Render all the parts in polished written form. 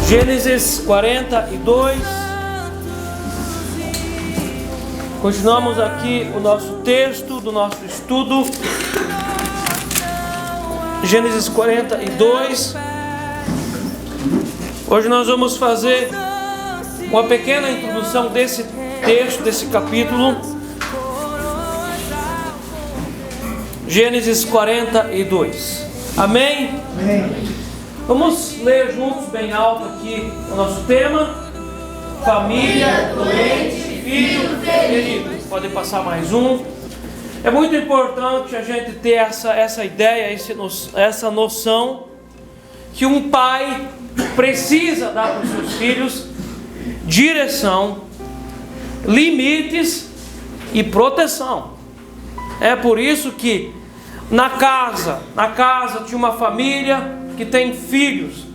Gênesis 42. Continuamos aqui o nosso texto do nosso estudo. Gênesis 42. Hoje nós vamos fazer uma pequena introdução desse texto, desse capítulo. Gênesis 42. Amém? Amém. Vamos ler juntos bem alto aqui o nosso tema: família doente, filho ferido. Pode passar mais um. É muito importante a gente ter essa ideia, essa noção que um pai precisa dar para os seus filhos direção, limites e proteção. É por isso que na casa de uma família que tem filhos,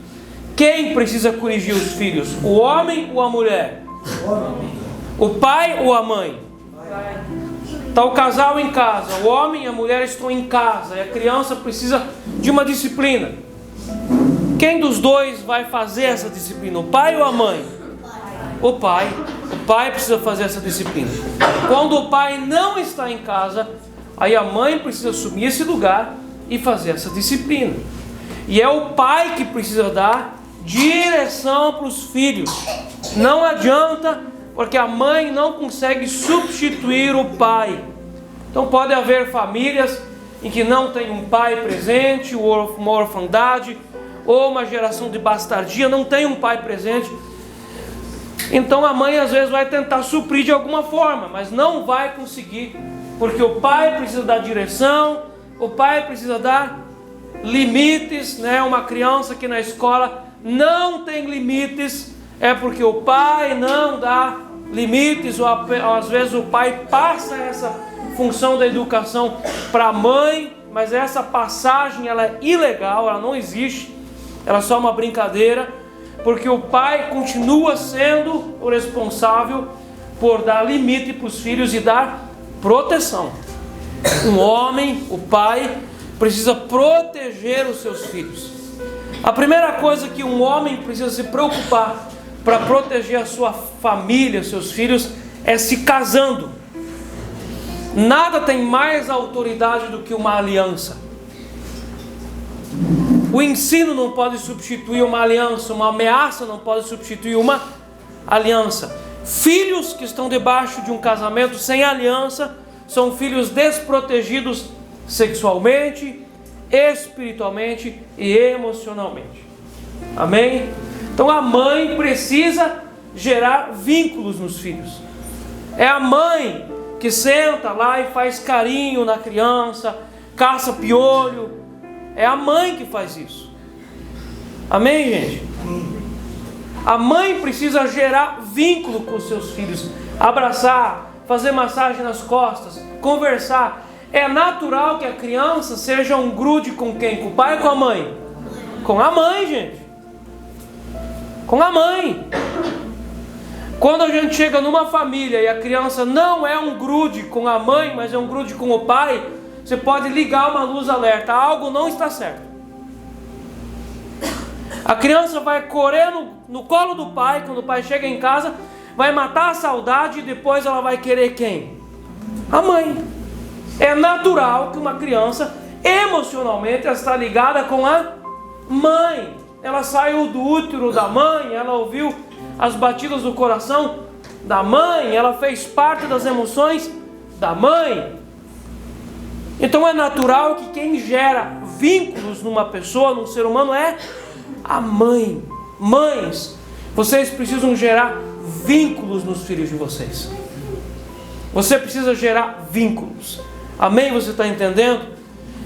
quem precisa corrigir os filhos? O homem ou a mulher? O pai ou a mãe? Está o casal em casa, o homem e a mulher estão em casa, e a criança precisa de uma disciplina. Quem dos dois vai fazer essa disciplina? O pai ou a mãe? O pai. O pai precisa fazer essa disciplina. Quando o pai não está em casa, aí a mãe precisa assumir esse lugar e fazer essa disciplina. E é o pai que precisa dar direção para os filhos. Não adianta, porque a mãe não consegue substituir o pai. Então pode haver famílias em que não tem um pai presente, uma orfandade, ou uma geração de bastardia, não tem um pai presente. Então a mãe às vezes vai tentar suprir de alguma forma, mas não vai conseguir, porque o pai precisa dar direção, o pai precisa dar limites, né? Uma criança que na escola não tem limites, é porque o pai não dá limites, ou às vezes o pai passa essa função da educação para a mãe, mas essa passagem ela é ilegal, ela não existe, ela é só uma brincadeira, porque o pai continua sendo o responsável por dar limite para os filhos e dar proteção. Um homem, o pai, precisa proteger os seus filhos. A primeira coisa que um homem precisa se preocupar para proteger a sua família, seus filhos, é se casando. Nada tem mais autoridade do que uma aliança. O ensino não pode substituir uma aliança, uma ameaça não pode substituir uma aliança. Filhos que estão debaixo de um casamento sem aliança são filhos desprotegidos sexualmente, espiritualmente e emocionalmente. Amém? Então a mãe precisa gerar vínculos nos filhos. É a mãe que senta lá e faz carinho na criança, caça piolho. É a mãe que faz isso. Amém, gente? A mãe precisa gerar vínculo com os seus filhos, abraçar, fazer massagem nas costas, conversar. É natural que a criança seja um grude com quem? Com o pai ou com a mãe? Com a mãe, gente. Com a mãe. Quando a gente chega numa família e a criança não é um grude com a mãe, mas é um grude com o pai, você pode ligar uma luz alerta. Algo não está certo. A criança vai correr no colo do pai, quando o pai chega em casa, vai matar a saudade e depois ela vai querer quem? A mãe. É natural que uma criança, emocionalmente, está ligada com a mãe. Ela saiu do útero da mãe, ela ouviu as batidas do coração da mãe, ela fez parte das emoções da mãe. Então é natural que quem gera vínculos numa pessoa, num ser humano, é a mãe. Mães, vocês precisam gerar vínculos nos filhos de vocês. Você precisa gerar vínculos. Amém? Você está entendendo?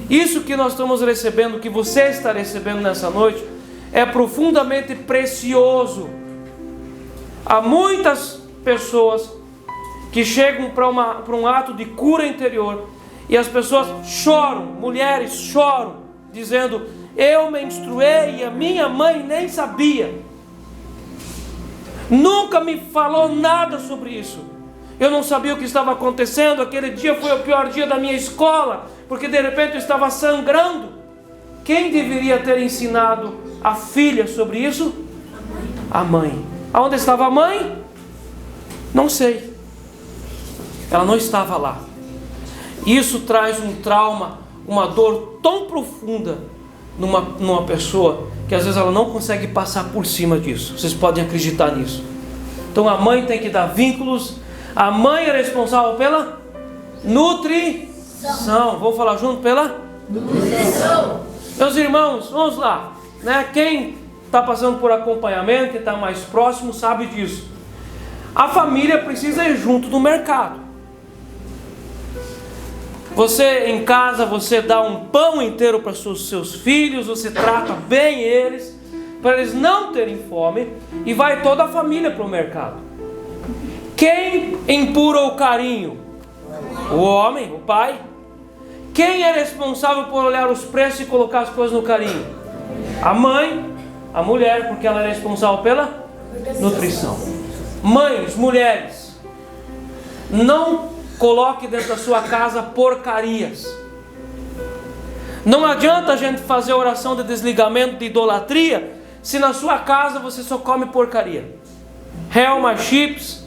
Isso que nós estamos recebendo, que você está recebendo nessa noite, é profundamente precioso. Há muitas pessoas que chegam para um ato de cura interior e as pessoas choram, mulheres choram, dizendo: eu menstruei e a minha mãe nem sabia. Nunca me falou nada sobre isso. Eu não sabia o que estava acontecendo. Aquele dia foi o pior dia da minha escola, porque de repente eu estava sangrando. Quem deveria ter ensinado a filha sobre isso? A mãe. Aonde estava a mãe? Não sei. Ela não estava lá. Isso traz um trauma, uma dor tão profunda numa pessoa, que às vezes ela não consegue passar por cima disso. Vocês podem acreditar nisso. Então a mãe tem que dar vínculos. A mãe é responsável pela nutrição. Vamos falar junto? Pela nutrição. Meus irmãos, vamos lá, né? Quem está passando por acompanhamento, que está mais próximo, sabe disso. A família precisa ir junto do mercado. Você em casa, você dá um pão inteiro para os seus filhos, você trata bem eles, para eles não terem fome, e vai toda a família para o mercado. Quem empurra o carinho? O homem, o pai. Quem é responsável por olhar os preços e colocar as coisas no carinho? A mãe, a mulher, porque ela é responsável pela nutrição. Mães, mulheres, não coloque dentro da sua casa porcarias. Não adianta a gente fazer oração de desligamento de idolatria se na sua casa você só come porcaria. Helma, chips,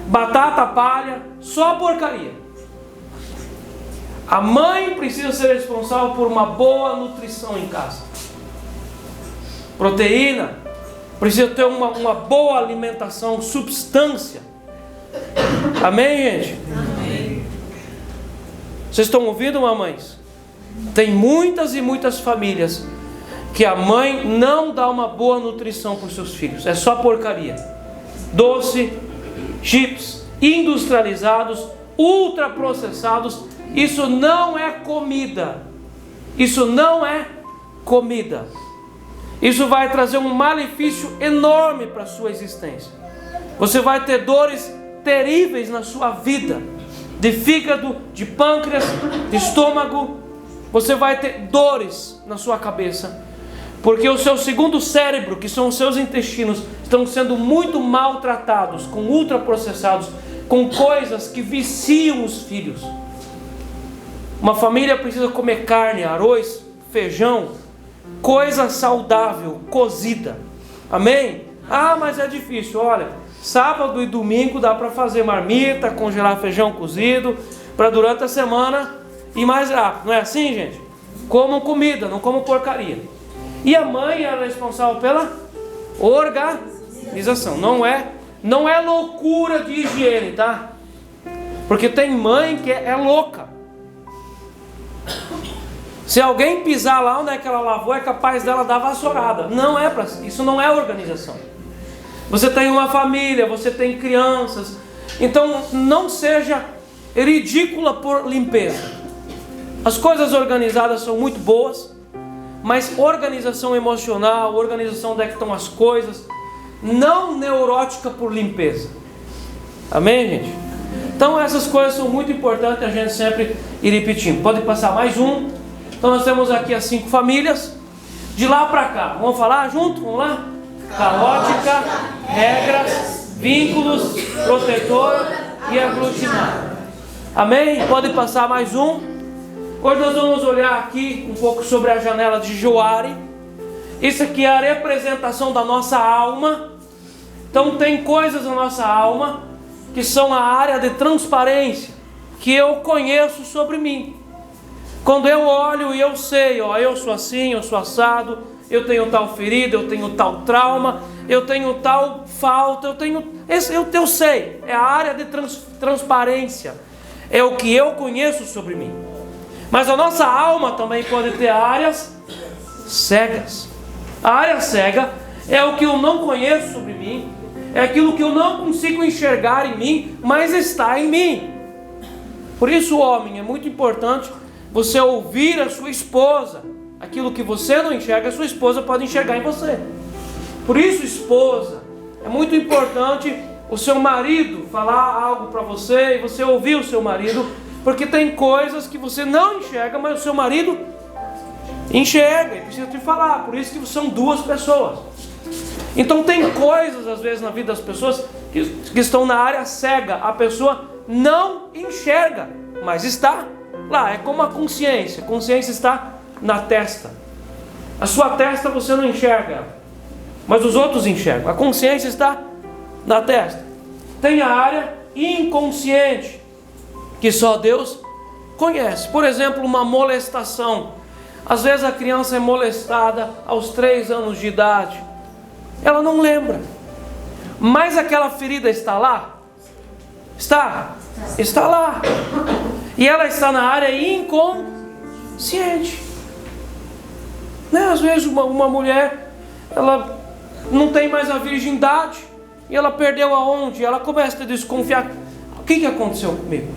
batata palha, só porcaria. A mãe precisa ser responsável por uma boa nutrição em casa. Proteína, precisa ter uma boa alimentação, substância. Amém, gente? Amém. Vocês estão ouvindo, mamães? Tem muitas e muitas famílias que a mãe não dá uma boa nutrição para os seus filhos. É só porcaria. Doce, chips, industrializados, ultraprocessados. Isso não é comida. Isso não é comida. Isso vai trazer um malefício enorme para a sua existência. Você vai ter dores terríveis na sua vida, de fígado, de pâncreas, de estômago. Você vai ter dores na sua cabeça, porque o seu segundo cérebro, que são os seus intestinos, estão sendo muito maltratados, com ultraprocessados, com coisas que viciam os filhos. Uma família precisa comer carne, arroz, feijão, coisa saudável, cozida. Amém? Ah, mas é difícil. Olha, sábado e domingo dá para fazer marmita, congelar feijão cozido, para durante a semana ir mais rápido. Não é assim, gente? Comam comida, não comam porcaria. E a mãe é responsável pela organização. Não é loucura de higiene, tá? Porque tem mãe que é louca. Se alguém pisar lá onde é que ela lavou, é capaz dela dar vassourada. Isso não é organização. Você tem uma família, você tem crianças. Então não seja ridícula por limpeza. As coisas organizadas são muito boas, mas organização emocional, organização onde é que estão as coisas, não neurótica por limpeza. Amém, gente? Então essas coisas são muito importantes a gente sempre ir repetindo. Pode passar mais um. Então nós temos aqui as 5 famílias. De lá para cá, vamos falar junto? Vamos lá? Caótica, regras, vínculos, protetor e aglutinado. Amém? Pode passar mais um. Hoje nós vamos olhar aqui um pouco sobre a janela de Joare. Isso aqui é a representação da nossa alma. Então tem coisas na nossa alma que são a área de transparência, que eu conheço sobre mim. Quando eu olho e eu sei, eu sou assim, eu sou assado, eu tenho tal ferida, eu tenho tal trauma, eu tenho tal falta, eu sei, é a área de transparência, é o que eu conheço sobre mim. Mas a nossa alma também pode ter áreas cegas. A área cega é o que eu não conheço sobre mim, é aquilo que eu não consigo enxergar em mim, mas está em mim. Por isso, homem, é muito importante você ouvir a sua esposa. Aquilo que você não enxerga, a sua esposa pode enxergar em você. Por isso, esposa, é muito importante o seu marido falar algo para você e você ouvir o seu marido, porque tem coisas que você não enxerga, mas o seu marido enxerga e precisa te falar. Por isso que são 2 pessoas. Então tem coisas às vezes na vida das pessoas que estão na área cega. A pessoa não enxerga, mas está lá. É como a consciência. A consciência está na testa. A sua testa você não enxerga, mas os outros enxergam. A consciência está na testa. Tem a área inconsciente, que só Deus conhece. Por exemplo, uma molestação. Às vezes a criança é molestada aos 3 anos de idade. Ela não lembra. Mas aquela ferida está lá? Está lá. E ela está na área inconsciente. Né? Às vezes uma mulher, ela não tem mais a virgindade. E ela perdeu aonde? Ela começa a desconfiar. O que aconteceu comigo?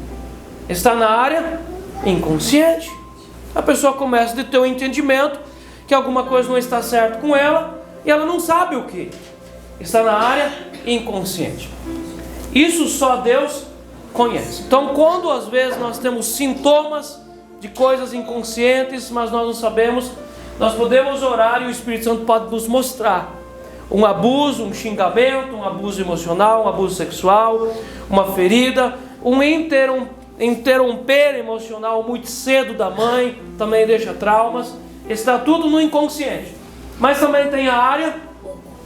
Está na área inconsciente. A pessoa começa a ter o entendimento que alguma coisa não está certa com ela, e ela não sabe o que. Está na área inconsciente. Isso só Deus conhece. Então, quando às vezes nós temos sintomas de coisas inconscientes, mas nós não sabemos, nós podemos orar e o Espírito Santo pode nos mostrar um abuso, um xingamento, um abuso emocional, um abuso sexual, uma ferida, um interromper emocional muito cedo da mãe, também deixa traumas. Está tudo no inconsciente. Mas também tem a área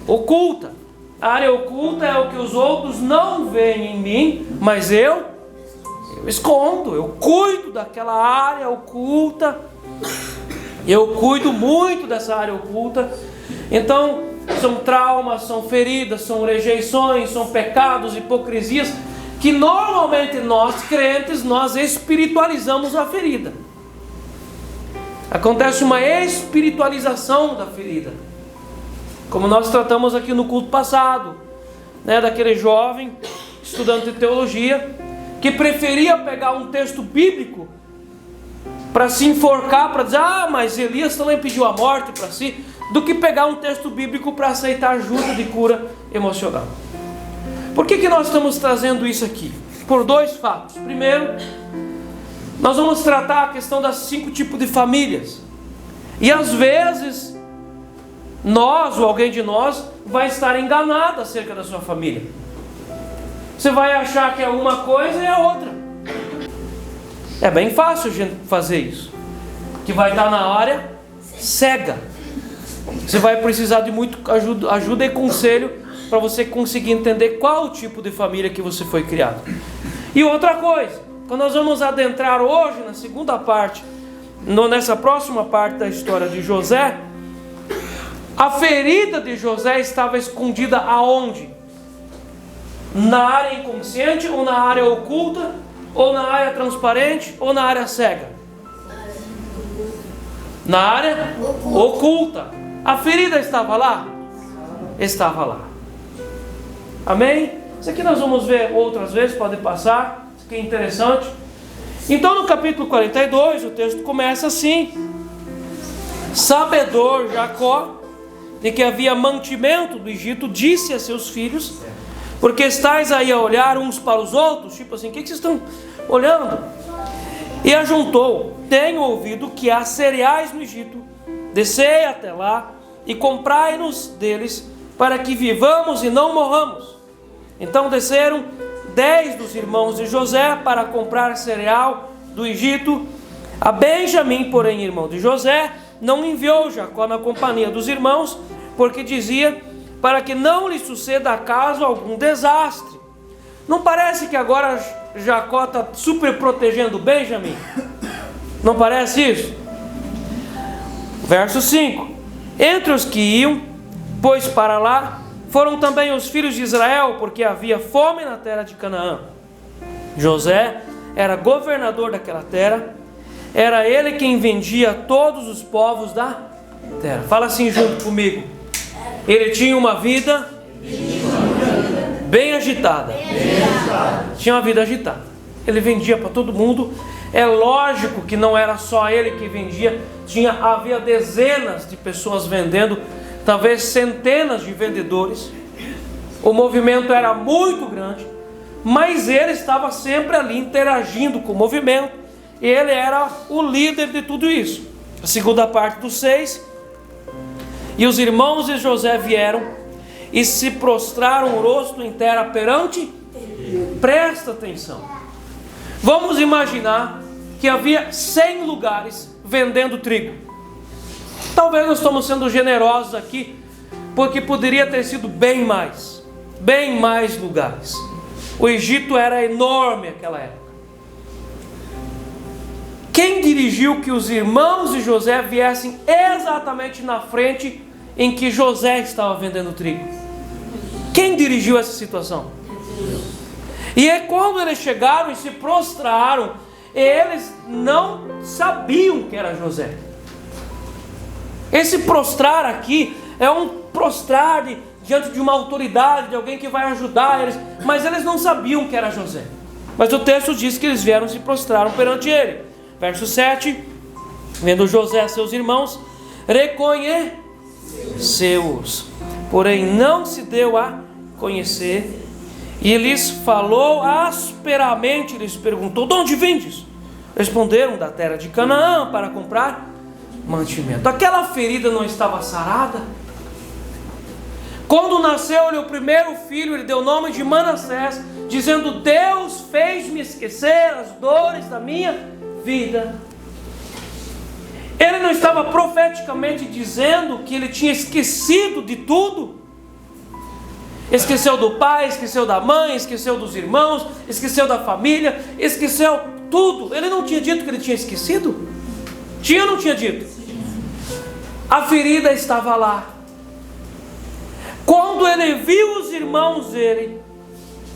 oculta. A área oculta é o que os outros não veem em mim, mas eu escondo, eu cuido daquela área oculta. Eu cuido muito dessa área oculta. Então, são traumas, são feridas, são rejeições, são pecados, hipocrisias, que normalmente nós crentes, nós espiritualizamos a ferida. Acontece uma espiritualização da ferida, como nós tratamos aqui no culto passado, né, daquele jovem estudante de teologia que preferia pegar um texto bíblico para se enforcar, para dizer, mas Elias também pediu a morte para si, do que pegar um texto bíblico para aceitar ajuda de cura emocional. Por que nós estamos trazendo isso aqui? Por 2 fatos. Primeiro, nós vamos tratar a questão das 5 tipos de famílias. E às vezes, nós ou alguém de nós vai estar enganado acerca da sua família. Você vai achar que é uma coisa e é outra. É bem fácil a gente fazer isso. Que vai estar na área cega. Você vai precisar de muito ajuda e conselho para você conseguir entender qual tipo de família que você foi criado. E outra coisa, quando nós vamos adentrar hoje na segunda parte, nessa próxima parte da história de José, a ferida de José estava escondida aonde? Na área inconsciente, ou na área oculta, ou na área transparente, ou na área cega? Na área oculta. A ferida estava lá? Estava lá. Amém? Isso aqui nós vamos ver outras vezes, pode passar. Isso aqui é interessante. Então no capítulo 42, o texto começa assim: sabedor Jacó de que havia mantimento do Egito, disse a seus filhos: porque estáis aí a olhar uns para os outros? Tipo assim, o que vocês estão olhando? E ajuntou: tenho ouvido que há cereais no Egito, descei até lá e comprai-nos deles, para que vivamos e não morramos. Então desceram 10 dos irmãos de José para comprar cereal do Egito. A Benjamim, porém, irmão de José, não enviou Jacó na companhia dos irmãos, porque dizia, para que não lhe suceda acaso algum desastre. Não parece que agora Jacó está super protegendo Benjamim? Não parece isso? Verso 5: entre os que iam, pois para lá, foram também os filhos de Israel, porque havia fome na terra de Canaã. José era governador daquela terra, era ele quem vendia todos os povos da terra. Fala assim junto comigo: ele tinha uma vida bem agitada. Tinha uma vida agitada. Ele vendia para todo mundo. É lógico que não era só ele que vendia, havia dezenas de pessoas vendendo, talvez centenas de vendedores. O movimento era muito grande, mas ele estava sempre ali interagindo com o movimento, e ele era o líder de tudo isso. A segunda parte do 6: e os irmãos de José vieram e se prostraram o rosto em terra perante. Presta atenção. Vamos imaginar que havia 100 lugares vendendo trigo. Talvez nós estamos sendo generosos aqui, porque poderia ter sido bem mais lugares. O Egito era enorme naquela época. Quem dirigiu que os irmãos de José viessem exatamente na frente em que José estava vendendo trigo? Quem dirigiu essa situação? E é quando eles chegaram e se prostraram, eles não sabiam que era José. Esse prostrar aqui é um prostrar diante de uma autoridade, de alguém que vai ajudar eles, mas eles não sabiam que era José. Mas o texto diz que eles vieram e se prostraram perante ele. Verso 7, vendo José seus irmãos, reconheceu-os, porém não se deu a conhecer, e lhes falou asperamente, lhes perguntou: de onde vindes? Responderam: da terra de Canaã, para comprar mantimento. Aquela ferida não estava sarada? Quando nasceu-lhe o primeiro filho, ele deu o nome de Manassés, dizendo: Deus fez-me esquecer as dores da minha vida. Ele não estava profeticamente dizendo que ele tinha esquecido de tudo? Esqueceu do pai, esqueceu da mãe, esqueceu dos irmãos, esqueceu da família, esqueceu tudo. Ele não tinha dito que ele tinha esquecido? Tinha ou não tinha dito? A ferida estava lá. Quando ele viu os irmãos dele,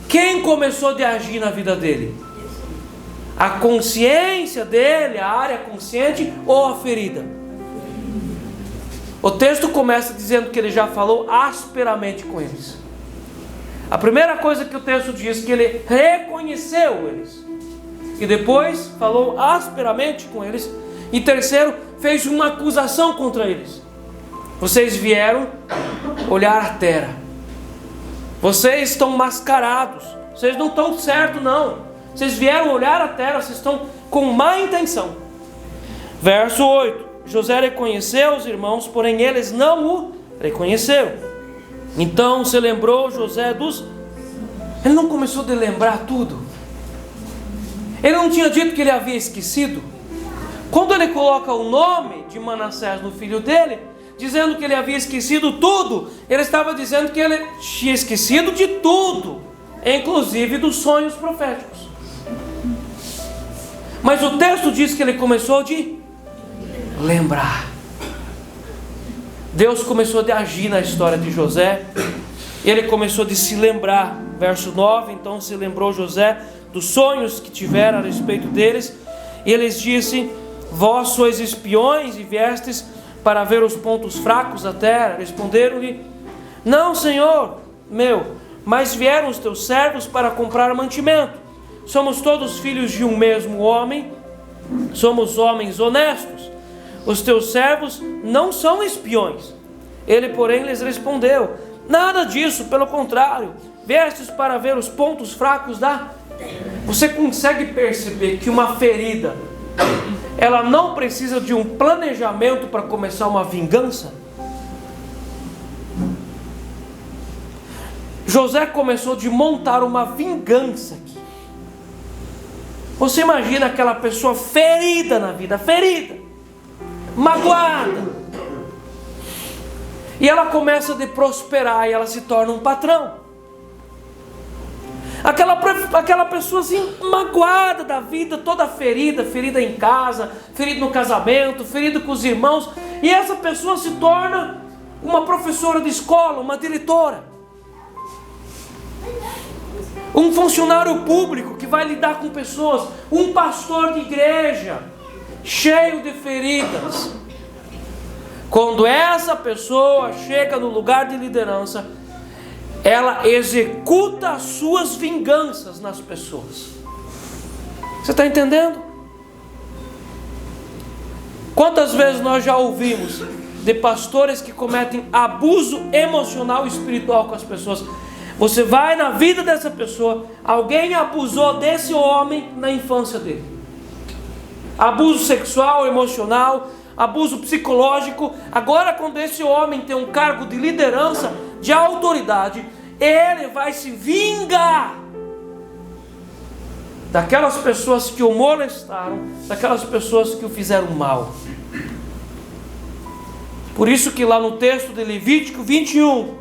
quem começou a agir na vida dele? A consciência dele, a área consciente, ou a ferida? O texto começa dizendo que ele já falou asperamente com eles. A primeira coisa que o texto diz, que ele reconheceu eles, e depois falou asperamente com eles, e terceiro, fez uma acusação contra eles. Vocês vieram olhar a terra, vocês estão mascarados, vocês não estão certos não, vocês vieram olhar a terra, vocês estão com má intenção. Verso 8, José reconheceu os irmãos, porém eles não o reconheceram. Então se lembrou José dos... Ele não começou a lembrar tudo. Ele não tinha dito que ele havia esquecido. Quando ele coloca o nome de Manassés no filho dele, dizendo que ele havia esquecido tudo, ele estava dizendo que ele tinha esquecido de tudo, inclusive dos sonhos proféticos. Mas o texto diz que ele começou de lembrar. Deus começou a agir na história de José. Ele começou a se lembrar. Verso 9, então se lembrou José dos sonhos que tivera a respeito deles. E eles disse: vós sois espiões e viestes para ver os pontos fracos da terra. Responderam-lhe: não, Senhor meu, mas vieram os teus servos para comprar mantimento. Somos todos filhos de um mesmo homem, somos homens honestos. Os teus servos não são espiões. Ele, porém, lhes respondeu: nada disso, pelo contrário, viestes para ver os pontos fracos da... Você consegue perceber que uma ferida, ela não precisa de um planejamento para começar uma vingança? José começou de montar uma vingança aqui. Você imagina aquela pessoa ferida na vida, ferida, magoada, e ela começa a prosperar e ela se torna um patrão. Aquela pessoa assim, magoada da vida, toda ferida, ferida em casa, ferida no casamento, ferida com os irmãos, e essa pessoa se torna uma professora de escola, uma diretora, um funcionário público que vai lidar com pessoas, um pastor de igreja, cheio de feridas. Quando essa pessoa chega no lugar de liderança, ela executa as suas vinganças nas pessoas. Você está entendendo? Quantas vezes nós já ouvimos de pastores que cometem abuso emocional e espiritual com as pessoas? Você vai na vida dessa pessoa, alguém abusou desse homem na infância dele. Abuso sexual, emocional, abuso psicológico. Agora, quando esse homem tem um cargo de liderança, de autoridade, Ele vai se vingar daquelas pessoas que o molestaram, daquelas pessoas que o fizeram mal. Por isso que lá no texto de Levítico 21,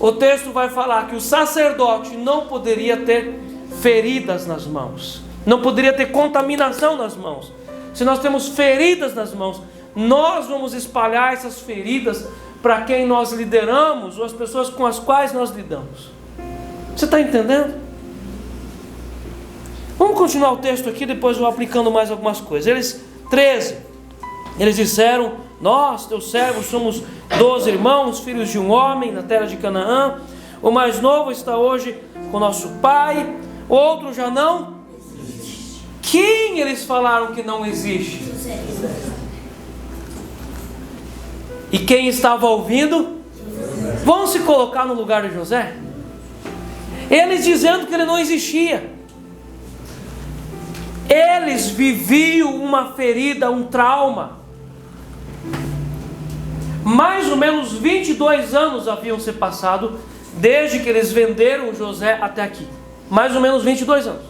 o texto vai falar que o sacerdote não poderia ter feridas nas mãos, não poderia ter contaminação nas mãos. Se nós temos feridas nas mãos, nós vamos espalhar essas feridas para quem nós lideramos, ou as pessoas com as quais nós lidamos. Você está entendendo? Vamos continuar o texto aqui, depois eu vou aplicando mais algumas coisas. 13, eles disseram: nós, teus servos, somos 12 irmãos, filhos de um homem na terra de Canaã. O mais novo está hoje com nosso pai, o outro já não. Quem eles falaram que não existe? E quem estava ouvindo? Vamos se colocar no lugar de José? Eles dizendo que ele não existia. Eles viviam uma ferida, um trauma. Mais ou menos 22 anos haviam se passado desde que eles venderam José até aqui. Mais ou menos 22 anos.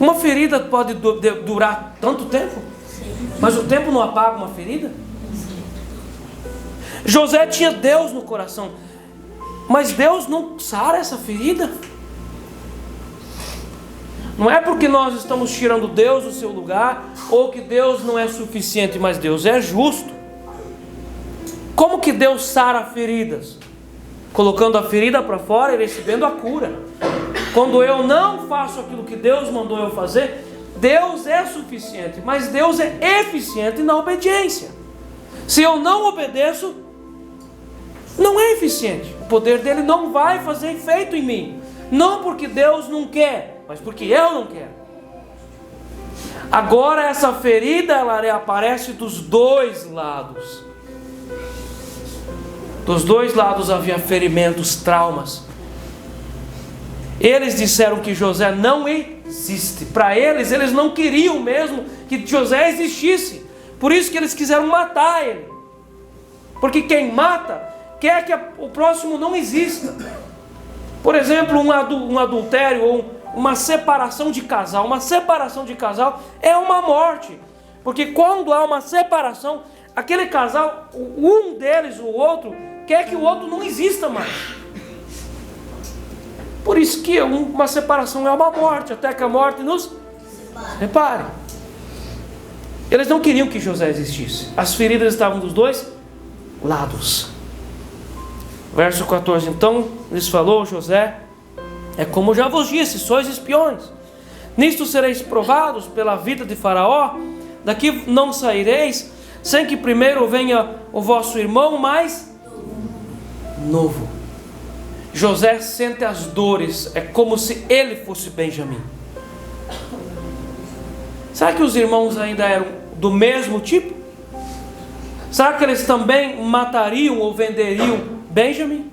Uma ferida pode durar tanto tempo? Mas o tempo não apaga uma ferida? José tinha Deus no coração, mas Deus não sara essa ferida? Não é porque nós estamos tirando Deus do seu lugar, ou que Deus não é suficiente, mas Deus é justo. Como que Deus sara feridas? Colocando a ferida para fora e recebendo a cura. Quando eu não faço aquilo que Deus mandou eu fazer, Deus é suficiente, mas Deus é eficiente na obediência. Se eu não obedeço, não é eficiente. O poder dele não vai fazer efeito em mim. Não porque Deus não quer, mas porque eu não quero. Agora essa ferida, ela reaparece dos dois lados. Dos dois lados havia ferimentos, traumas. Eles disseram que José não existe. Para eles, eles não queriam mesmo que José existisse. Por isso que eles quiseram matar ele. Porque quem mata quer que o próximo não exista. Por exemplo, um adultério ou uma separação de casal. Uma separação de casal é uma morte. Porque quando há uma separação, aquele casal, um deles, o outro, quer que o outro não exista mais. Por isso que uma separação é uma morte, até que a morte nos separe. Eles não queriam que José existisse. As feridas estavam dos dois lados. Verso 14. Então lhes falou José: é como já vos disse, sois espiões. Nisto sereis provados pela vida de Faraó. Daqui não saireis, sem que primeiro venha o vosso irmão mais novo. José sente as dores, é como se ele fosse Benjamim. Será que os irmãos ainda eram do mesmo tipo? Será que eles também matariam ou venderiam Benjamim?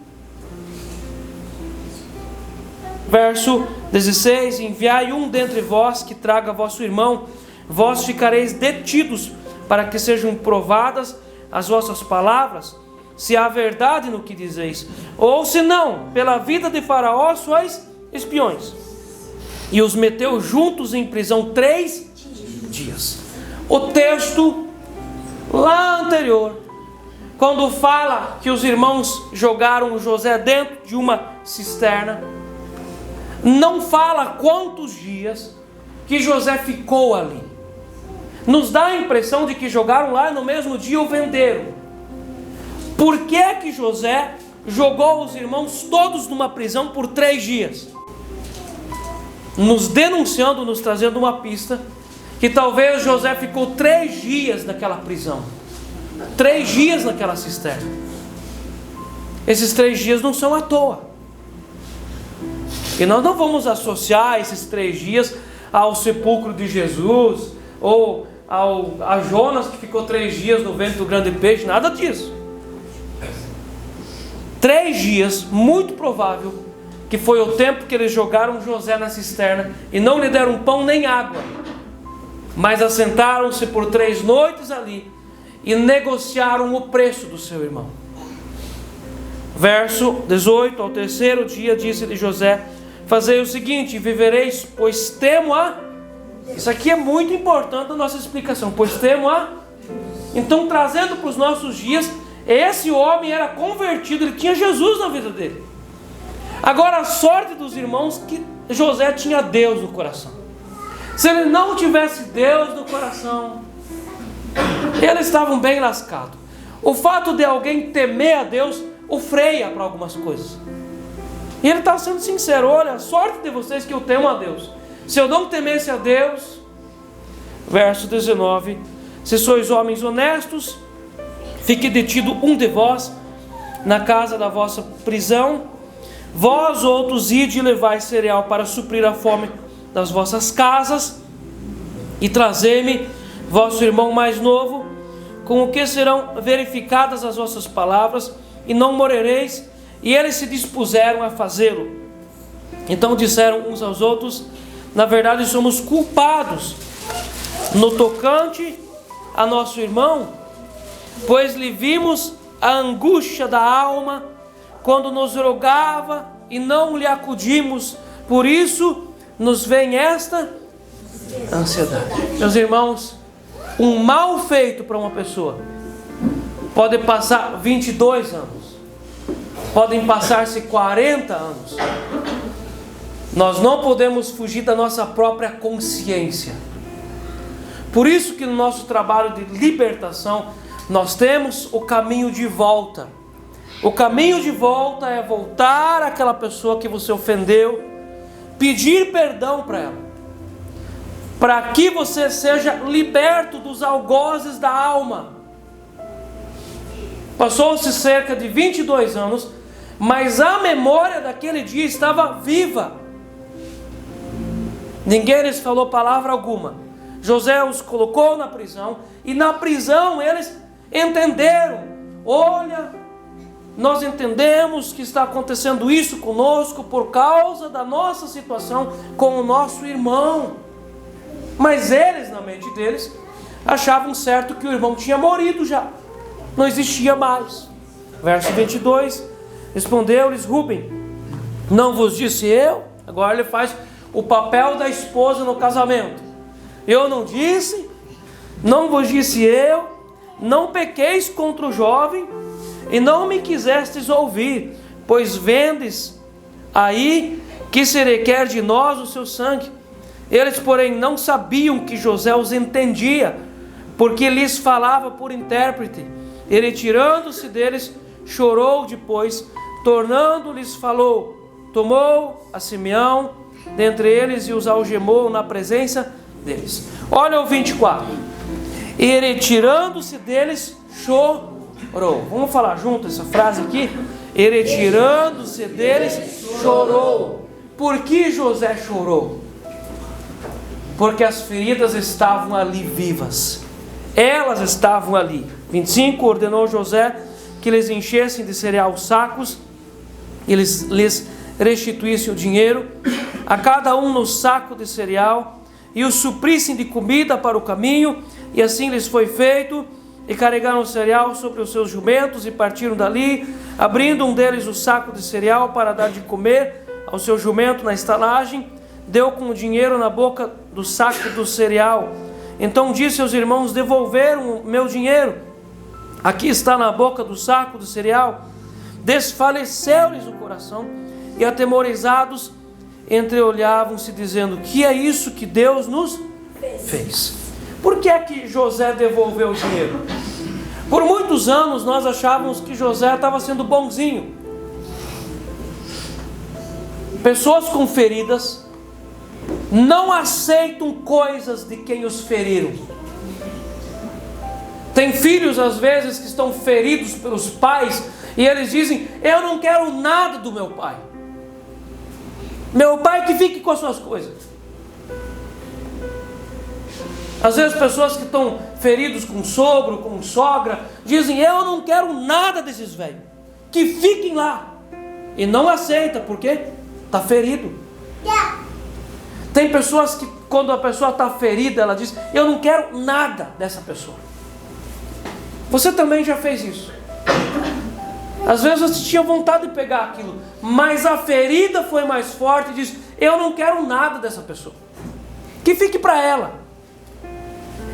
Verso 16: enviai um dentre vós que traga vosso irmão, vós ficareis detidos, para que sejam provadas as vossas palavras, se há verdade no que dizeis, ou se não, pela vida de Faraó sois espiões. E os meteu juntos em prisão 3 dias. O texto lá anterior, quando fala que os irmãos jogaram José dentro de uma cisterna, não fala quantos dias que José ficou ali. Nos dá a impressão de que jogaram lá e no mesmo dia o venderam. Por que José jogou os irmãos todos numa prisão por 3 dias? Nos denunciando, nos trazendo uma pista, que talvez José ficou 3 dias naquela prisão. 3 dias naquela cisterna. Esses 3 dias não são à toa. E nós não vamos associar esses 3 dias ao sepulcro de Jesus, ou a Jonas que ficou 3 dias no ventre do grande peixe, nada disso. 3 dias, muito provável que foi o tempo que eles jogaram José na cisterna e não lhe deram pão nem água, mas assentaram-se por 3 noites ali e negociaram o preço do seu irmão. Verso 18: ao terceiro dia disse-lhe José: fazei o seguinte, vivereis, pois temo a... Isso aqui é muito importante na nossa explicação. Pois temo a... Então, trazendo para os nossos dias, esse homem era convertido, ele tinha Jesus na vida dele. Agora, a sorte dos irmãos que José tinha Deus no coração. Se ele não tivesse Deus no coração, eles estavam bem lascados. O fato de alguém temer a Deus o freia para algumas coisas. E ele está sendo sincero: olha, a sorte de vocês que eu temo a Deus. Se eu não temesse a Deus, verso 19: se sois homens honestos, fique detido um de vós na casa da vossa prisão, vós outros ide e levai cereal para suprir a fome das vossas casas, e trazei-me vosso irmão mais novo, com o que serão verificadas as vossas palavras, e não morrereis. E eles se dispuseram a fazê-lo. Então disseram uns aos outros: na verdade somos culpados no tocante a nosso irmão, pois lhe vimos a angústia da alma quando nos rogava e não lhe acudimos, por isso nos vem esta ansiedade. Meus irmãos, um mal feito para uma pessoa pode passar 22 anos, podem passar-se 40 anos. Nós não podemos fugir da nossa própria consciência. Por isso que no nosso trabalho de libertação nós temos o caminho de volta. O caminho de volta é voltar àquela pessoa que você ofendeu, pedir perdão para ela, para que você seja liberto dos algozes da alma. Passou-se cerca de 22 anos, mas a memória daquele dia estava viva. Ninguém lhes falou palavra alguma. José os colocou na prisão, e na prisão eles entenderam: olha, nós entendemos que está acontecendo isso conosco por causa da nossa situação com o nosso irmão. Mas eles, na mente deles, achavam certo que o irmão tinha morrido já, não existia mais. Verso 22: respondeu-lhes Rúben: não vos disse eu? Agora ele faz o papel da esposa no casamento. Eu não disse? Não vos disse eu? Não pequeis contra o jovem, e não me quisestes ouvir, pois vendes aí que se requer de nós o seu sangue. Eles, porém, não sabiam que José os entendia, porque lhes falava por intérprete. Ele, tirando-se deles, chorou depois, tornando-lhes falou. Tomou a Simeão dentre eles e os algemou na presença deles. Olha o 24. E ele, tirando-se deles, chorou. Vamos falar junto essa frase aqui? Ele, tirando-se deles, chorou. Por que José chorou? Porque as feridas estavam ali vivas. Elas estavam ali. 25. Ordenou José que lhes enchessem de cereal os sacos, e lhes restituíssem o dinheiro, a cada um no saco de cereal, e os suprissem de comida para o caminho. E assim lhes foi feito, e carregaram o cereal sobre os seus jumentos, e partiram dali, abrindo um deles o saco de cereal para dar de comer ao seu jumento na estalagem. Deu com o dinheiro na boca do saco do cereal. Então disse aos irmãos: devolveram o meu dinheiro, aqui está na boca do saco do cereal. Desfaleceu-lhes o coração, e atemorizados entreolhavam-se, dizendo: que é isso que Deus nos fez? Por que é que José devolveu o dinheiro? Por muitos anos nós achávamos que José estava sendo bonzinho. Pessoas com feridas não aceitam coisas de quem os feriram. Tem filhos às vezes que estão feridos pelos pais, e eles dizem: eu não quero nada do meu pai. Meu pai que fique com as suas coisas. Às vezes pessoas que estão feridos com sogro, com sogra, dizem: eu não quero nada desses velhos, que fiquem lá. E não aceita, porque está ferido. Tem pessoas que, quando a pessoa está ferida, ela diz: eu não quero nada dessa pessoa. Você também já fez isso. Às vezes você tinha vontade de pegar aquilo, mas a ferida foi mais forte e disse: eu não quero nada dessa pessoa, que fique para ela.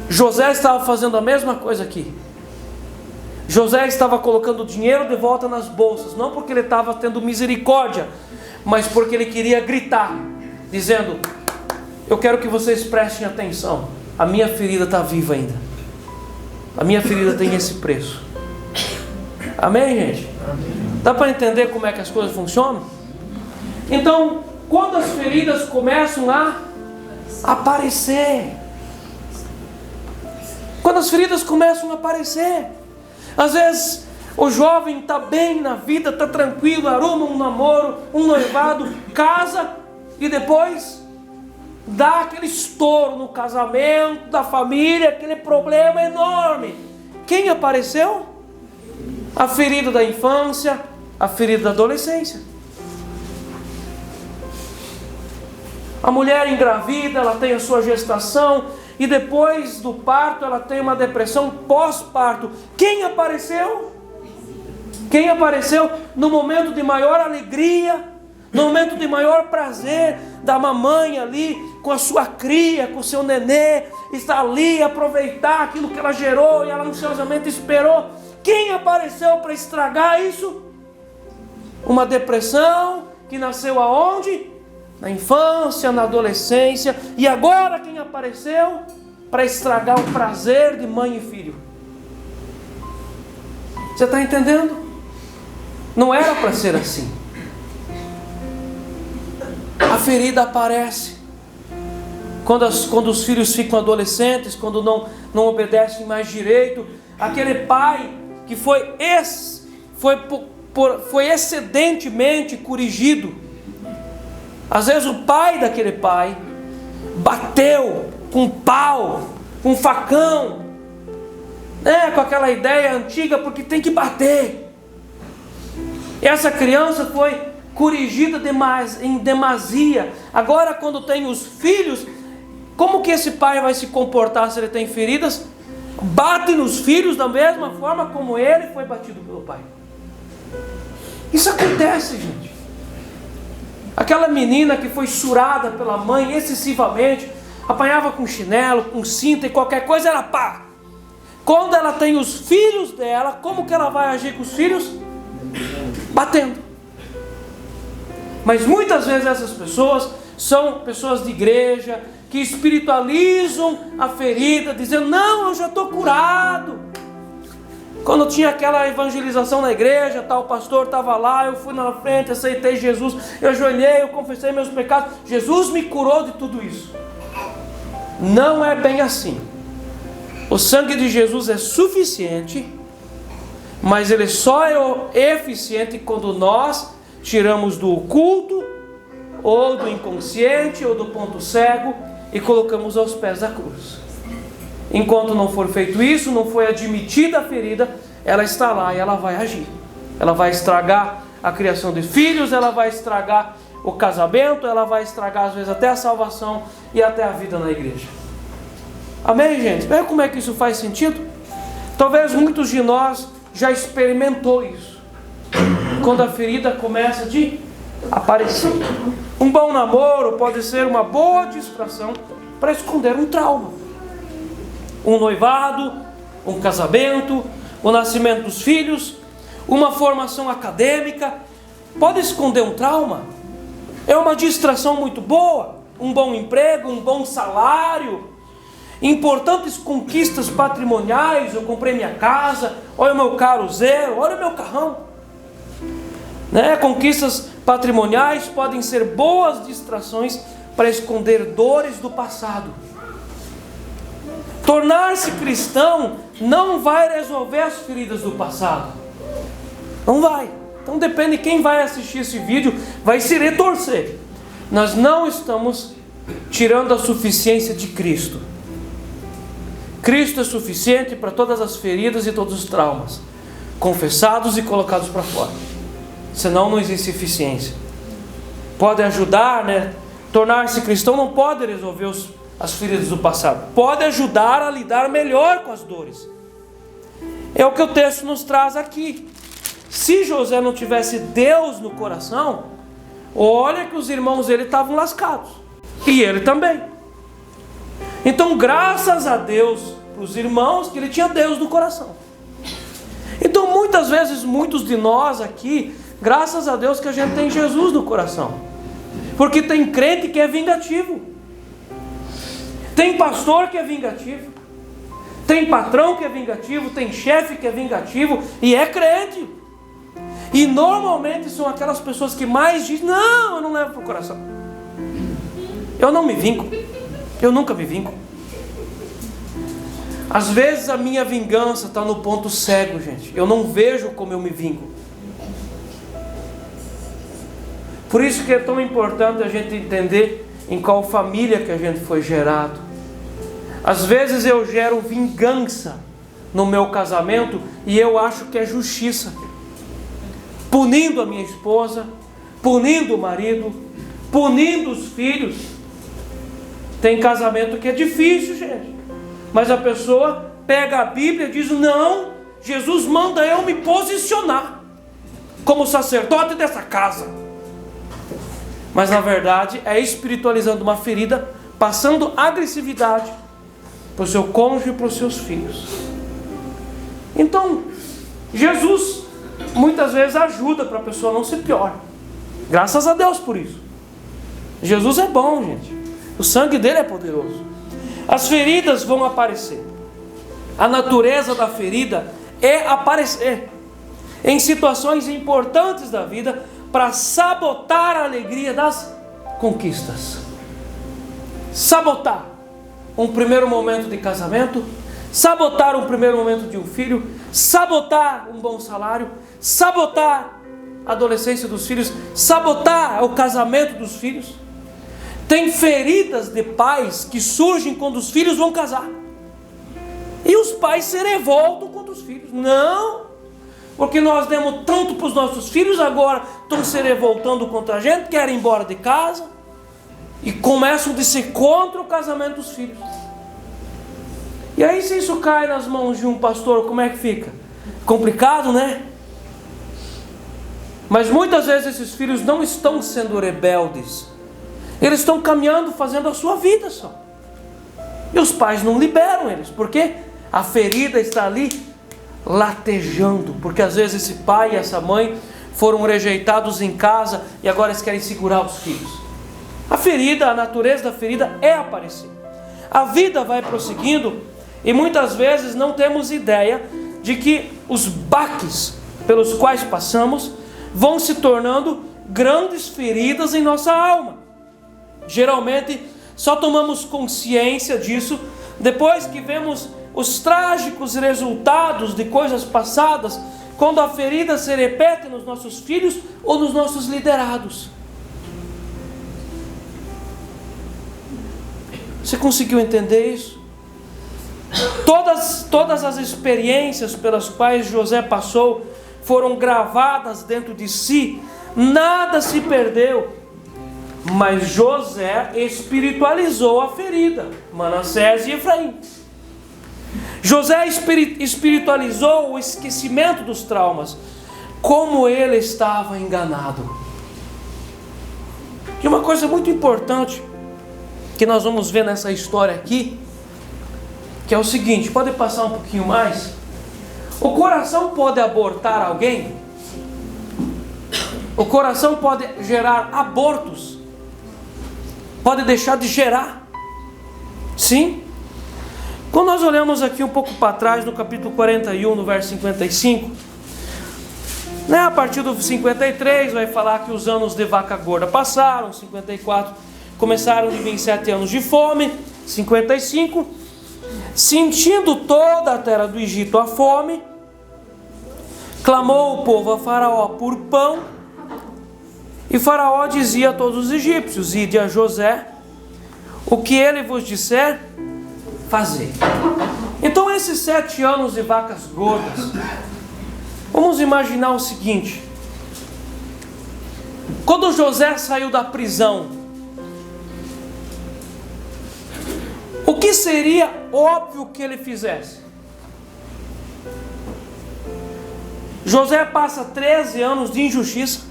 José estava fazendo a mesma coisa aqui. José estava colocando o dinheiro de volta nas bolsas, não porque ele estava tendo misericórdia, mas porque ele queria gritar, dizendo: eu quero que vocês prestem atenção, a minha ferida está viva ainda, a minha ferida tem esse preço. Amém, gente? Dá para entender como é que as coisas funcionam? Então, quando as feridas começam a aparecer, quando as feridas começam a aparecer, às vezes o jovem está bem na vida, está tranquilo, arruma um namoro, um noivado, casa e depois dá aquele estouro no casamento, da família, aquele problema enorme. Quem apareceu? A ferida da infância, a ferida da adolescência. A mulher engravida, ela tem a sua gestação e depois do parto ela tem uma depressão pós-parto. Quem apareceu? Quem apareceu no momento de maior alegria, no momento de maior prazer da mamãe ali com a sua cria, com o seu nenê, está ali aproveitar aquilo que ela gerou e ela ansiosamente esperou. Quem apareceu para estragar isso? Uma depressão que nasceu aonde? Na infância, na adolescência. E agora quem apareceu para estragar o prazer de mãe e filho? Você está entendendo? Não era para ser assim. A ferida aparece quando os filhos ficam adolescentes, quando não obedecem mais direito. Aquele pai que foi excedentemente corrigido. Às vezes o pai daquele pai bateu com pau, com facão, com aquela ideia antiga, porque tem que bater. Essa criança foi corrigida em demasia. Agora, quando tem os filhos, como que esse pai vai se comportar se ele tem feridas? Bate nos filhos da mesma forma como ele foi batido pelo pai. Isso acontece, gente. Aquela menina que foi surada pela mãe excessivamente, apanhava com chinelo, com cinta e qualquer coisa, era pá. Quando ela tem os filhos dela, como que ela vai agir com os filhos? Batendo. Mas muitas vezes essas pessoas são pessoas de igreja, que espiritualizam a ferida, dizendo: não, eu já estou curado. Quando tinha aquela evangelização na igreja, tal pastor estava lá, eu fui na frente, aceitei Jesus, eu ajoelhei, eu confessei meus pecados, Jesus me curou de tudo isso. Não é bem assim. O sangue de Jesus é suficiente, mas ele só é eficiente quando nós tiramos do oculto, ou do inconsciente, ou do ponto cego, e colocamos aos pés da cruz. Enquanto não for feito isso, não foi admitida a ferida, ela está lá e ela vai agir. Ela vai estragar a criação de filhos, ela vai estragar o casamento, ela vai estragar às vezes até a salvação e até a vida na igreja. Amém, gente? Vê como é que isso faz sentido? Talvez muitos de nós já experimentou isso. Quando a ferida começa a aparecer. Um bom namoro pode ser uma boa distração para esconder um trauma. Um noivado, um casamento, o nascimento dos filhos, uma formação acadêmica, pode esconder um trauma. É uma distração muito boa. Um bom emprego, um bom salário, importantes conquistas patrimoniais. Eu comprei minha casa, olha o meu carro zero, olha o meu carrão. Conquistas patrimoniais podem ser boas distrações para esconder dores do passado. Tornar-se cristão não vai resolver as feridas do passado. Não vai. Então depende de quem vai assistir esse vídeo, vai se retorcer. Nós não estamos tirando a suficiência de Cristo. Cristo é suficiente para todas as feridas e todos os traumas, confessados e colocados para fora. Senão não existe eficiência. Pode ajudar, Tornar-se cristão não pode resolver as feridas do passado. Pode ajudar a lidar melhor com as dores. É o que o texto nos traz aqui. Se José não tivesse Deus no coração, olha que os irmãos dele estavam lascados. E ele também. Então, graças a Deus, para os irmãos, que ele tinha Deus no coração. Então, muitas vezes, muitos de nós aqui, graças a Deus que a gente tem Jesus no coração. Porque tem crente que é vingativo. Tem pastor que é vingativo. Tem patrão que é vingativo. Tem chefe que é vingativo. E é crente. E normalmente são aquelas pessoas que mais dizem: não, eu não levo para o coração. Eu não me vingo. Eu nunca me vingo. Às vezes a minha vingança está no ponto cego, gente. Eu não vejo como eu me vingo. Por isso que é tão importante a gente entender em qual família que a gente foi gerado. Às vezes eu gero vingança no meu casamento e eu acho que é justiça. Punindo a minha esposa, punindo o marido, punindo os filhos. Tem casamento que é difícil, gente. Mas a pessoa pega a Bíblia e diz: não, Jesus manda eu me posicionar como sacerdote dessa casa. Mas na verdade é espiritualizando uma ferida, passando agressividade para o seu cônjuge e para os seus filhos. Então, Jesus muitas vezes ajuda para a pessoa não ser pior. Graças a Deus por isso. Jesus é bom, gente. O sangue dele é poderoso. As feridas vão aparecer. A natureza da ferida é aparecer em situações importantes da vida para sabotar a alegria das conquistas. Sabotar um primeiro momento de casamento, sabotar um primeiro momento de um filho, sabotar um bom salário, sabotar a adolescência dos filhos, sabotar o casamento dos filhos. Tem feridas de pais que surgem quando os filhos vão casar. E os pais se revoltam contra os filhos. Não, porque nós demos tanto para os nossos filhos, agora estão se revoltando contra a gente, querem ir embora de casa. E começam a ser contra o casamento dos filhos. E aí, se isso cai nas mãos de um pastor, como é que fica? Complicado, né? Mas muitas vezes esses filhos não estão sendo rebeldes. Eles estão caminhando, fazendo a sua vida só. E os pais não liberam eles. Por quê? A ferida está ali latejando. Porque às vezes esse pai e essa mãe foram rejeitados em casa e agora eles querem segurar os filhos. A ferida, a natureza da ferida é aparecer. A vida vai prosseguindo e muitas vezes não temos ideia de que os baques pelos quais passamos vão se tornando grandes feridas em nossa alma. Geralmente só tomamos consciência disso depois que vemos os trágicos resultados de coisas passadas, quando a ferida se repete nos nossos filhos ou nos nossos liderados. Você conseguiu entender isso? Todas as experiências pelas quais José passou foram gravadas dentro de si, nada se perdeu. Mas José espiritualizou a ferida, Manassés e Efraim. José espiritualizou o esquecimento dos traumas, como ele estava enganado. E uma coisa muito importante que nós vamos ver nessa história aqui, que é o seguinte, pode passar um pouquinho mais? O coração pode abortar alguém? O coração pode gerar abortos? Pode deixar de gerar? Sim. Quando nós olhamos aqui um pouco para trás, no capítulo 41, no verso 55, a partir do 53 vai falar que os anos de vaca gorda passaram, 54 começaram de vir 7 anos de fome, 55, sentindo toda a terra do Egito a fome, clamou o povo a Faraó por pão, e Faraó dizia a todos os egípcios: ide a José, o que ele vos disser, fazei. Então esses 7 anos de vacas gordas, vamos imaginar o seguinte: quando José saiu da prisão, o que seria óbvio que ele fizesse? José passa 13 anos de injustiça.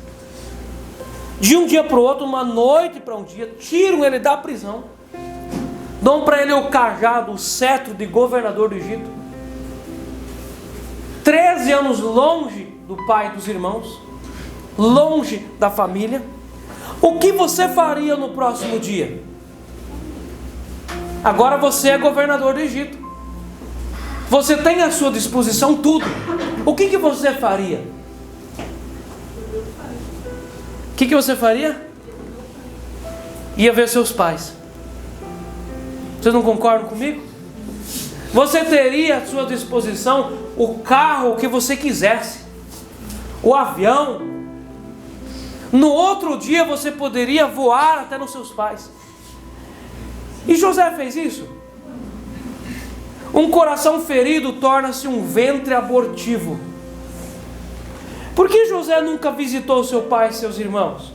De um dia para o outro, uma noite para um dia, tiram ele da prisão. Dão para ele o cajado, o cetro de governador do Egito. 13 anos longe do pai e dos irmãos, longe da família. O que você faria no próximo dia? Agora você é governador do Egito. Você tem à sua disposição tudo. O que você faria? O que você faria? Ia ver seus pais. Vocês não concordam comigo? Você teria à sua disposição o carro que você quisesse, o avião. No outro dia você poderia voar até nos seus pais. E José fez isso. Um coração ferido torna-se um ventre abortivo. Por que José nunca visitou seu pai e seus irmãos?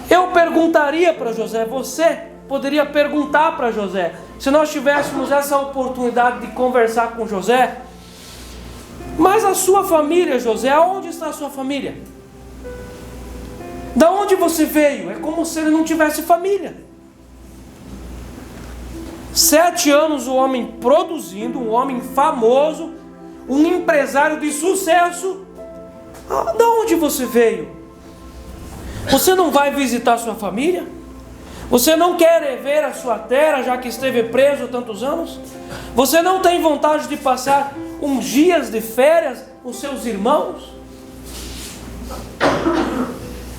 Eu perguntaria para José, você poderia perguntar para José, se nós tivéssemos essa oportunidade de conversar com José, mas a sua família, José, onde está a sua família? Da onde você veio? É como se ele não tivesse família. 7 anos o homem produzindo, um homem famoso, um empresário de sucesso. Da onde você veio? Você não vai visitar sua família? Você não quer ver a sua terra, já que esteve preso tantos anos? Você não tem vontade de passar uns dias de férias com seus irmãos?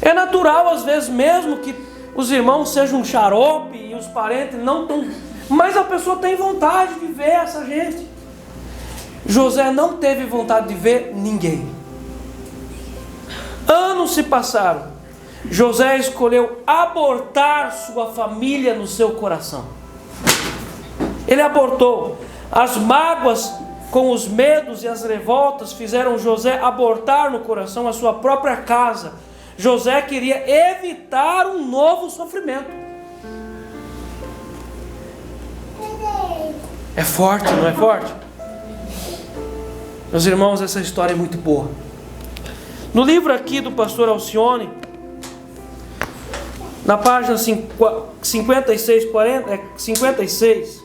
É natural, às vezes, mesmo que os irmãos sejam um xarope e os parentes não estão... Mas a pessoa tem vontade de ver essa gente. José não teve vontade de ver ninguém. Anos se passaram. José escolheu abortar sua família no seu coração. Ele abortou. As mágoas com os medos e as revoltas fizeram José abortar no coração a sua própria casa. José queria evitar um novo sofrimento. É forte, não é forte? Meus irmãos, essa história é muito boa. No livro aqui do pastor Alcione, na página 56,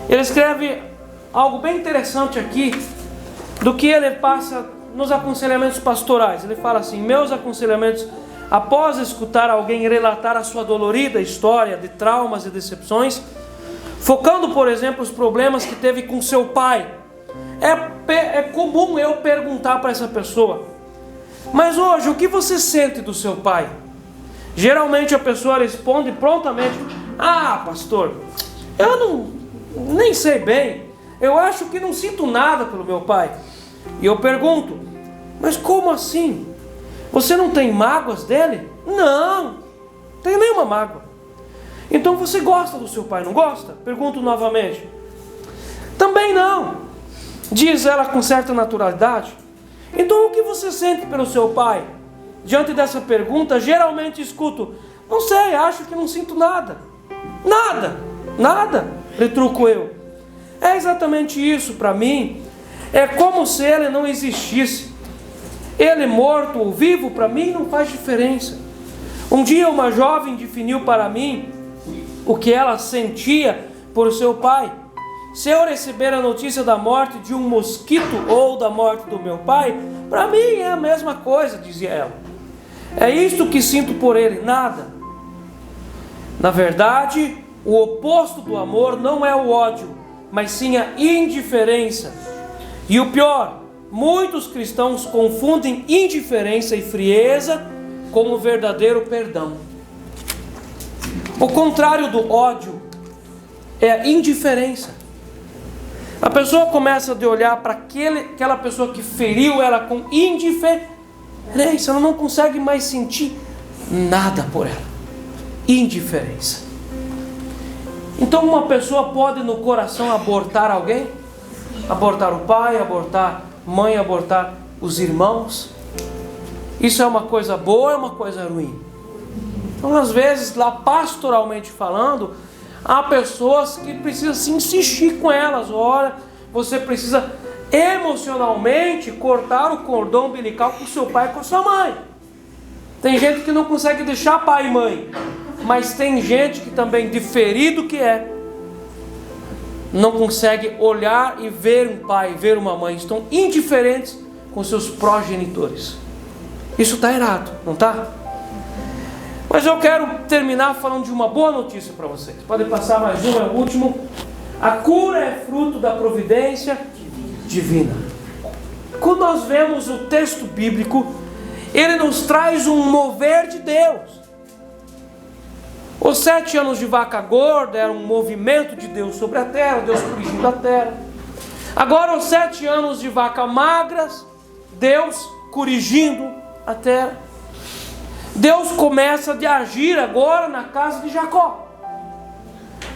ele escreve algo bem interessante aqui, do que ele passa nos aconselhamentos pastorais. Ele fala assim: meus aconselhamentos, após escutar alguém relatar a sua dolorida história de traumas e decepções, focando, por exemplo, os problemas que teve com seu pai, é comum eu perguntar para essa pessoa: mas hoje, o que você sente do seu pai? Geralmente a pessoa responde prontamente: ah, pastor, eu nem sei bem, eu acho que não sinto nada pelo meu pai. E eu pergunto: mas como assim? Você não tem mágoas dele? Não tem nenhuma mágoa. Então você gosta do seu pai, não gosta? Pergunto novamente. Também não, diz ela com certa naturalidade. Então o que você sente pelo seu pai? Diante dessa pergunta, geralmente escuto: não sei, acho que não sinto nada. Nada, retruco eu. É exatamente isso para mim. É como se ele não existisse. Ele morto ou vivo, para mim não faz diferença. Um dia uma jovem definiu para mim o que ela sentia por seu pai. Se eu receber a notícia da morte de um mosquito ou da morte do meu pai, para mim é a mesma coisa, dizia ela. É isto que sinto por ele, nada. Na verdade, o oposto do amor não é o ódio, mas sim a indiferença. E o pior, muitos cristãos confundem indiferença e frieza com o verdadeiro perdão. O contrário do ódio é a indiferença. A pessoa começa a olhar para aquela pessoa que feriu ela com indiferença. Ela não consegue mais sentir nada por ela. Indiferença. Então uma pessoa pode no coração abortar alguém? Abortar o pai, abortar a mãe, abortar os irmãos? Isso é uma coisa boa ou é uma coisa ruim? Então às vezes, lá pastoralmente falando, há pessoas que precisam se insistir com elas. Olha, você precisa emocionalmente cortar o cordão umbilical com seu pai e com a sua mãe. Tem gente que não consegue deixar pai e mãe, mas tem gente que também, diferido que é, não consegue olhar e ver um pai, ver uma mãe, estão indiferentes com seus progenitores. Isso está errado, não está? Mas eu quero terminar falando de uma boa notícia para vocês. Podem passar mais uma, é o último. A cura é fruto da providência divina. Quando nós vemos o texto bíblico, ele nos traz um mover de Deus. Os 7 anos de vaca gorda eram um movimento de Deus sobre a terra, Deus corrigindo a terra. Agora os 7 anos de vaca magras, Deus corrigindo a terra. Deus começa a agir agora na casa de Jacó.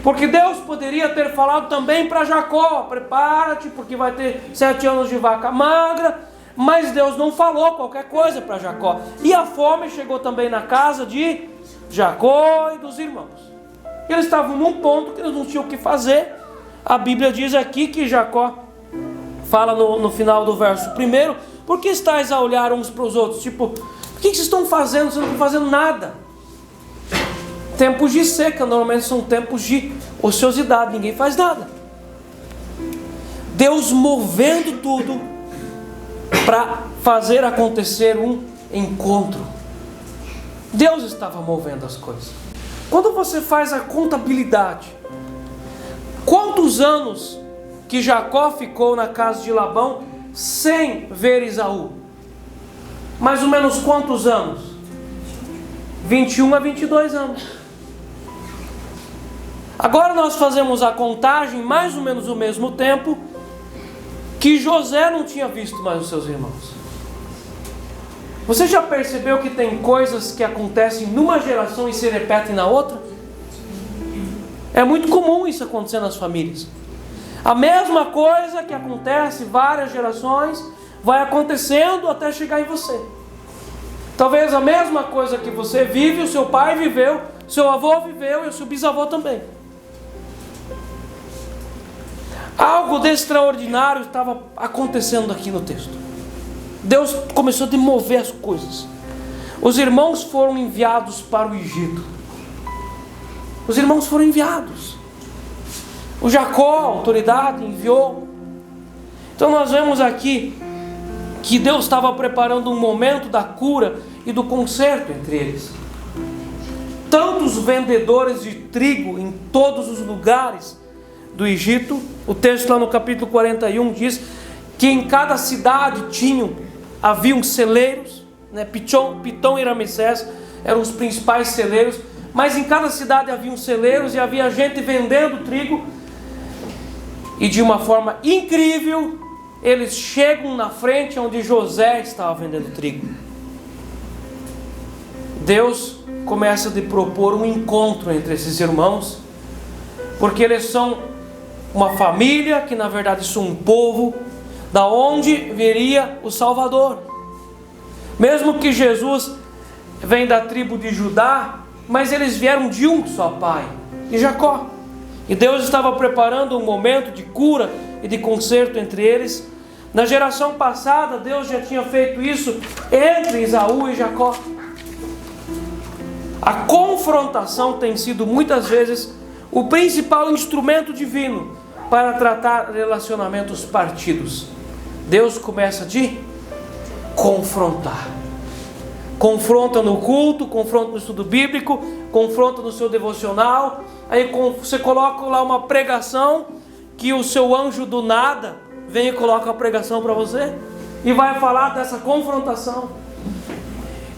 Porque Deus poderia ter falado também para Jacó: prepara-te, porque vai ter 7 anos de vaca magra. Mas Deus não falou qualquer coisa para Jacó. E a fome chegou também na casa de Jacó e dos irmãos. Eles estavam num ponto que eles não tinham o que fazer. A Bíblia diz aqui que Jacó fala no final do verso 1: por que estáis a olhar uns para os outros? Tipo, o que vocês estão fazendo? Vocês não estão fazendo nada. Tempos de seca normalmente são tempos de ociosidade, ninguém faz nada. Deus movendo tudo para fazer acontecer um encontro. Deus estava movendo as coisas. Quando você faz a contabilidade, quantos anos que Jacó ficou na casa de Labão sem ver Esaú? Mais ou menos quantos anos? 21 a 22 anos. Agora nós fazemos a contagem, mais ou menos o mesmo tempo que José não tinha visto mais os seus irmãos. Você já percebeu que tem coisas que acontecem numa geração e se repetem na outra? É muito comum isso acontecer nas famílias. A mesma coisa que acontece várias gerações vai acontecendo até chegar em você. Talvez a mesma coisa que você vive, o seu pai viveu, seu avô viveu e o seu bisavô também. Algo de extraordinário estava acontecendo aqui no texto. Deus começou a mover as coisas. Os irmãos foram enviados para o Egito. Os irmãos foram enviados. O Jacó, a autoridade, enviou. Então nós vemos aqui que Deus estava preparando um momento da cura e do conserto entre eles. Tantos vendedores de trigo em todos os lugares do Egito. O texto lá no capítulo 41 diz que em cada cidade haviam celeiros, né? Pitom e Ramsés eram os principais celeiros, mas em cada cidade haviam celeiros e havia gente vendendo trigo. E de uma forma incrível, eles chegam na frente onde José estava vendendo trigo. Deus começa a propor um encontro entre esses irmãos, porque eles são uma família, que na verdade são um povo, da onde viria o Salvador. Mesmo que Jesus vem da tribo de Judá, mas eles vieram de um só pai, de Jacó. E Deus estava preparando um momento de cura e de conserto entre eles. Na geração passada, Deus já tinha feito isso entre Esaú e Jacó. A confrontação tem sido muitas vezes o principal instrumento divino para tratar relacionamentos partidos. Deus começa de confrontar. Confronta no culto, confronta no estudo bíblico, confronta no seu devocional. Aí você coloca lá uma pregação, que o seu anjo do nada vem e coloca a pregação para você e vai falar dessa confrontação.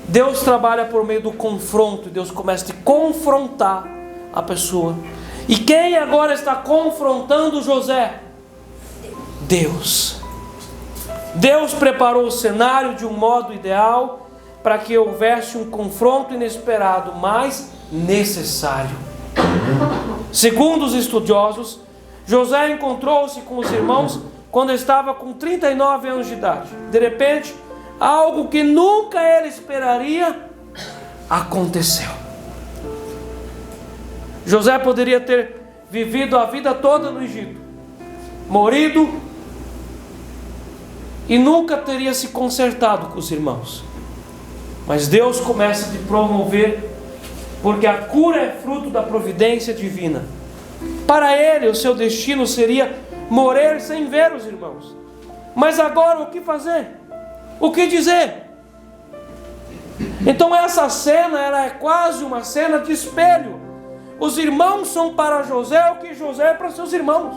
Deus trabalha por meio do confronto. Deus começa a confrontar a pessoa. E quem agora está confrontando José? Deus. Deus preparou o cenário de um modo ideal para que houvesse um confronto inesperado, mas necessário. Segundo os estudiosos, José encontrou-se com os irmãos quando estava com 39 anos de idade. De repente, algo que nunca ele esperaria aconteceu. José poderia ter vivido a vida toda no Egito, morrido e nunca teria se consertado com os irmãos. Mas Deus começa a te promover, porque a cura é fruto da providência divina. Para ele, o seu destino seria morrer sem ver os irmãos. Mas agora o que fazer? O que dizer? Então essa cena, ela é quase uma cena de espelho. Os irmãos são para José o que José é para seus irmãos.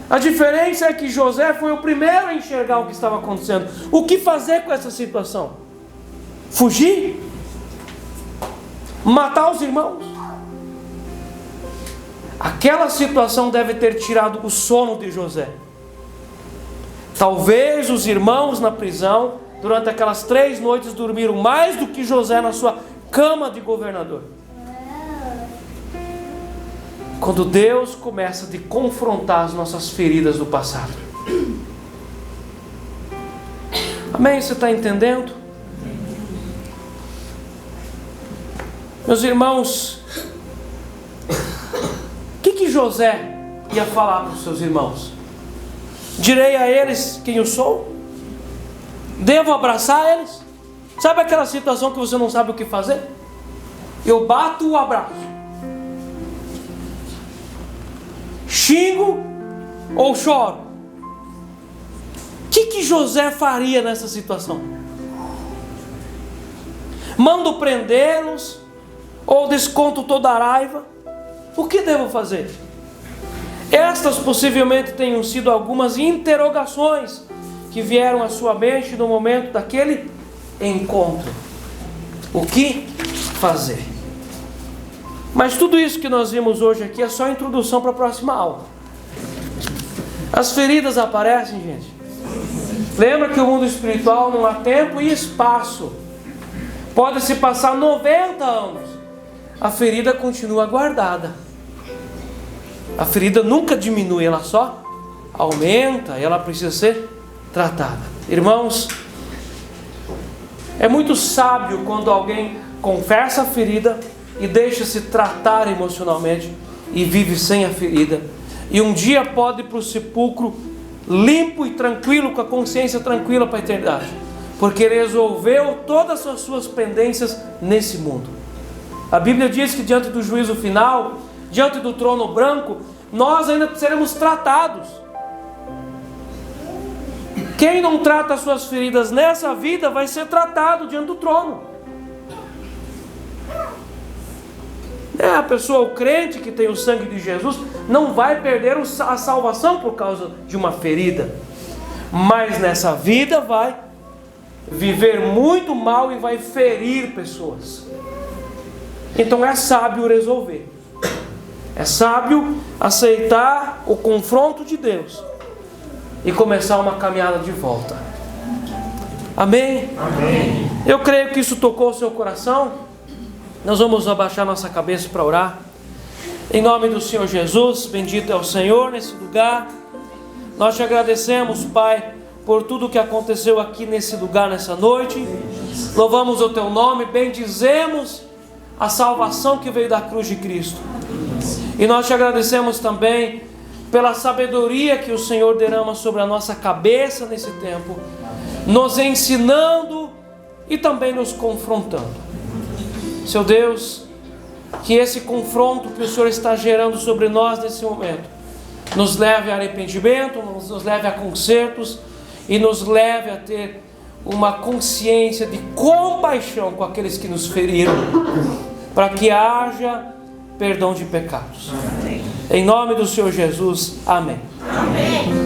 A diferença é que José foi o primeiro a enxergar o que estava acontecendo. O que fazer com essa situação? Fugir? Matar os irmãos? Aquela situação deve ter tirado o sono de José. Talvez os irmãos na prisão, durante aquelas 3 noites, dormiram mais do que José na sua cama de governador. Quando Deus começa a confrontar as nossas feridas do passado. Amém? Você está entendendo? Meus irmãos, o que José ia falar para os seus irmãos? Direi a eles quem eu sou? Devo abraçar eles? Sabe aquela situação que você não sabe o que fazer? Eu bato o abraço. Xingo ou choro? O que José faria nessa situação? Mando prendê-los ou desconto toda a raiva? O que devo fazer? Estas possivelmente tenham sido algumas interrogações que vieram à sua mente no momento daquele encontro. O que fazer? Mas tudo isso que nós vimos hoje aqui é só a introdução para a próxima aula. As feridas aparecem, gente. Lembra que o mundo espiritual não há tempo e espaço. Pode-se passar 90 anos. A ferida continua guardada. A ferida nunca diminui, ela só aumenta e ela precisa ser tratada. Irmãos, é muito sábio quando alguém confessa a ferida e deixa-se tratar emocionalmente e vive sem a ferida. E um dia pode ir para o sepulcro limpo e tranquilo, com a consciência tranquila para a eternidade. Porque ele resolveu todas as suas pendências nesse mundo. A Bíblia diz que diante do juízo final, diante do trono branco, nós ainda seremos tratados. Quem não trata as suas feridas nessa vida vai ser tratado diante do trono. A pessoa, o crente que tem o sangue de Jesus, não vai perder a salvação por causa de uma ferida. Mas nessa vida vai viver muito mal e vai ferir pessoas. Então é sábio resolver. É sábio aceitar o confronto de Deus e começar uma caminhada de volta. Amém? Amém. Eu creio que isso tocou o seu coração. Nós vamos abaixar nossa cabeça para orar. Em nome do Senhor Jesus, bendito é o Senhor nesse lugar. Nós te agradecemos, Pai, por tudo que aconteceu aqui nesse lugar nessa noite. Louvamos o teu nome, bendizemos a salvação que veio da cruz de Cristo. E nós te agradecemos também pela sabedoria que o Senhor derrama sobre a nossa cabeça nesse tempo, nos ensinando e também nos confrontando. Seu Deus, que esse confronto que o Senhor está gerando sobre nós nesse momento nos leve a arrependimento, nos leve a consertos e nos leve a ter uma consciência de compaixão com aqueles que nos feriram, para que haja perdão de pecados. Amém. Em nome do Senhor Jesus, amém. Amém.